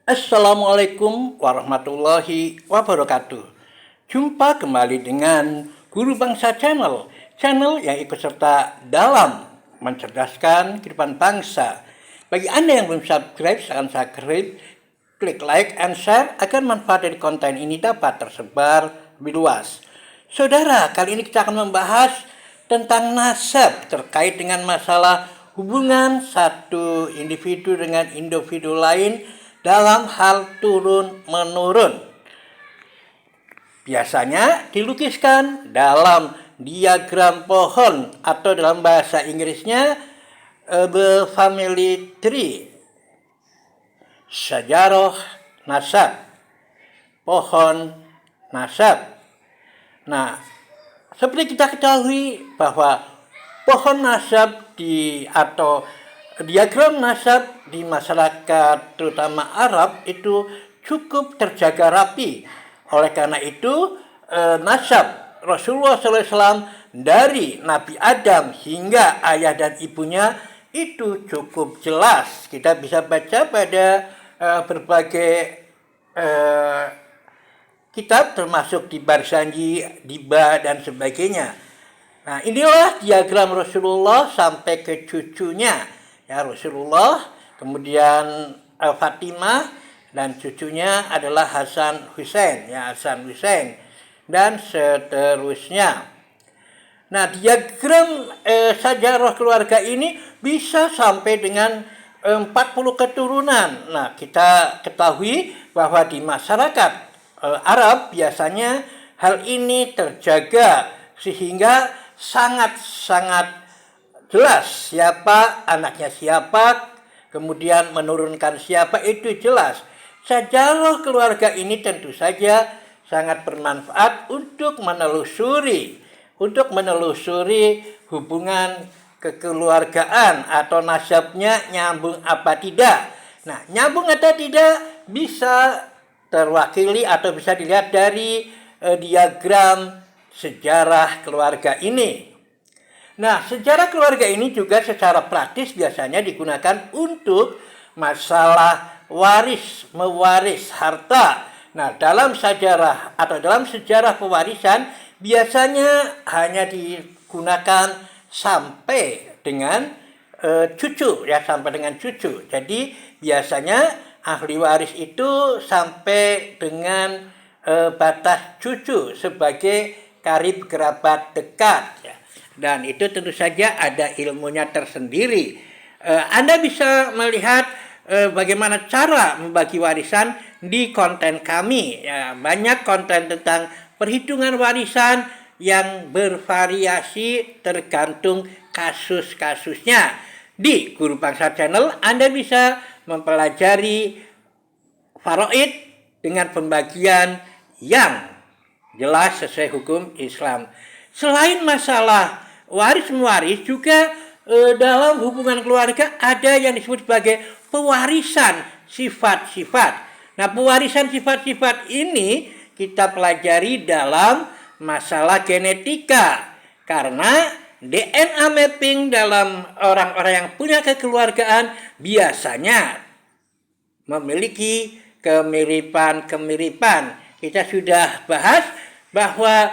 Assalamualaikum warahmatullahi wabarakatuh. Jumpa kembali dengan Guru Bangsa Channel, channel yang ikut serta dalam mencerdaskan kehidupan bangsa. Bagi Anda yang belum subscribe, silakan subscribe, klik like and share agar manfaat dari konten ini dapat tersebar lebih luas. Saudara, kali ini kita akan membahas tentang nasab terkait dengan masalah hubungan satu individu dengan individu lain dalam hal turun-menurun. Biasanya dilukiskan dalam diagram pohon atau dalam bahasa Inggrisnya the family tree. Sajarah nasab, pohon nasab. Nah, seperti kita ketahui bahwa pohon nasab atau diagram nasab di masyarakat terutama Arab itu cukup terjaga rapi. Oleh karena itu nasab Rasulullah SAW dari Nabi Adam hingga ayah dan ibunya itu cukup jelas. Kita bisa baca pada berbagai kitab termasuk di Barzanji, Diba dan sebagainya. Nah, inilah diagram Rasulullah sampai ke cucunya. Ya, Rasulullah, kemudian Fatimah, dan cucunya adalah Hasan Hussein, ya Hasan Hussein, dan seterusnya. Nah, diagram sajarah keluarga ini bisa sampai dengan 40 keturunan. Nah, kita ketahui bahwa di masyarakat Arab biasanya hal ini terjaga sehingga sangat-sangat jelas siapa anaknya siapa, kemudian menurunkan siapa itu jelas. Sajarah keluarga ini tentu saja sangat bermanfaat untuk menelusuri hubungan kekeluargaan atau nasabnya nyambung apa tidak. Nah, nyambung atau tidak bisa terwakili atau bisa dilihat dari diagram sejarah keluarga ini. Nah, sejarah keluarga ini juga secara praktis biasanya digunakan untuk masalah mewaris harta. Nah, dalam sejarah atau dalam sejarah pewarisan biasanya hanya digunakan sampai dengan cucu, ya sampai dengan cucu. Jadi biasanya ahli waris itu sampai dengan batas cucu sebagai karib kerabat dekat, ya. Dan itu tentu saja ada ilmunya tersendiri. Anda bisa melihat bagaimana cara membagi warisan di konten kami. Ya, banyak konten tentang perhitungan warisan yang bervariasi tergantung kasus-kasusnya. Di Guru Bangsa Channel Anda bisa mempelajari faraid dengan pembagian yang jelas sesuai hukum Islam. Selain masalah waris-mewaris juga dalam hubungan keluarga ada yang disebut sebagai pewarisan sifat-sifat. Nah, pewarisan sifat-sifat ini kita pelajari dalam masalah genetika. Karena DNA mapping dalam orang-orang yang punya kekeluargaan biasanya memiliki kemiripan-kemiripan. Kita sudah bahas bahwa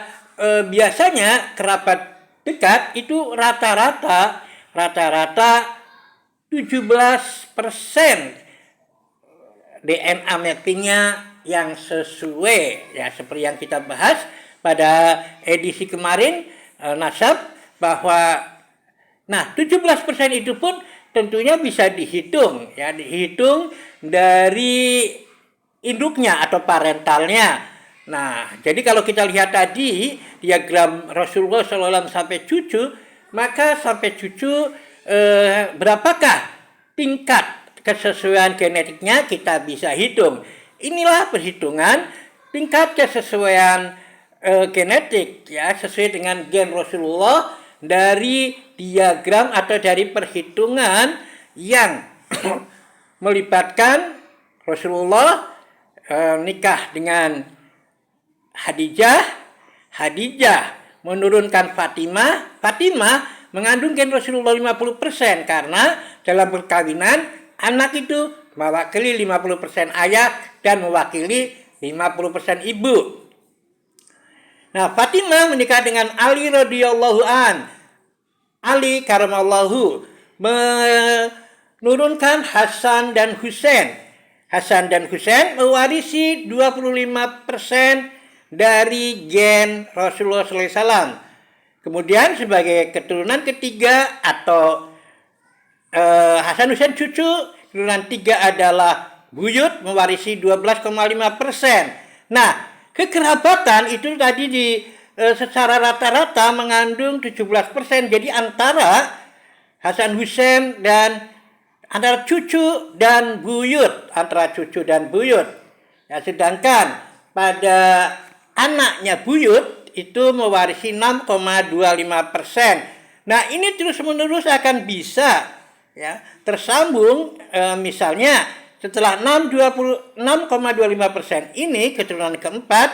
biasanya kerabat dekat itu rata-rata 17% DNA mappingnya yang sesuai, ya seperti yang kita bahas pada edisi kemarin nasab bahwa 17% itu pun tentunya bisa dihitung, ya dihitung dari induknya atau parentalnya. Nah, jadi kalau kita lihat tadi diagram Rasulullah SAW sampai cucu, maka sampai cucu berapakah tingkat kesesuaian genetiknya kita bisa hitung. Inilah perhitungan tingkat kesesuaian genetik, ya sesuai dengan gen Rasulullah dari diagram atau dari perhitungan yang melibatkan Rasulullah nikah dengan Khadijah menurunkan Fatimah mengandung gen Rasulullah 50% karena dalam perkawinan anak itu mewakili 50% ayah dan mewakili 50% ibu. Nah, Fatimah menikah dengan Ali radhiyallahu an. Ali karamallahu menurunkan Hasan dan Husain. Hasan dan Husain mewarisi 25% dari gen Rasulullah SAW. Kemudian sebagai keturunan ketiga atau Hasan Husain cucu, keturunan tiga adalah buyut mewarisi 12,5%. Nah, kekerabatan itu tadi secara rata-rata mengandung 17%. Jadi antara Hasan Husain dan antara cucu dan buyut, Ya, sedangkan pada anaknya buyut itu mewarisi 6,25%. Nah, ini terus-menerus akan bisa ya tersambung, misalnya setelah 6,25% ini keturunan keempat,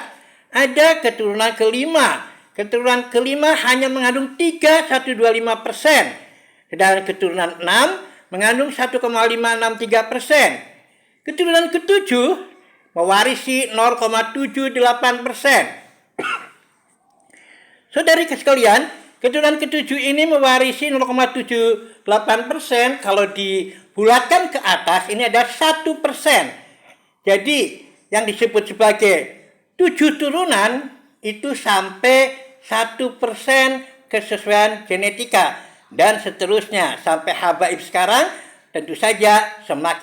ada keturunan kelima. Keturunan kelima hanya mengandung 3,125%. Sedangkan keturunan 6 mengandung 1,563%. Keturunan ketujuh mewarisi 0,78%. Saudari sekalian, keturunan ketujuh ini mewarisi 0,78%. Kalau dibulatkan ke atas, ini ada 1%. Jadi, yang disebut sebagai 7 turunan, itu sampai 1% kesesuaian genetika. Dan seterusnya, sampai habaib sekarang, tentu saja semakin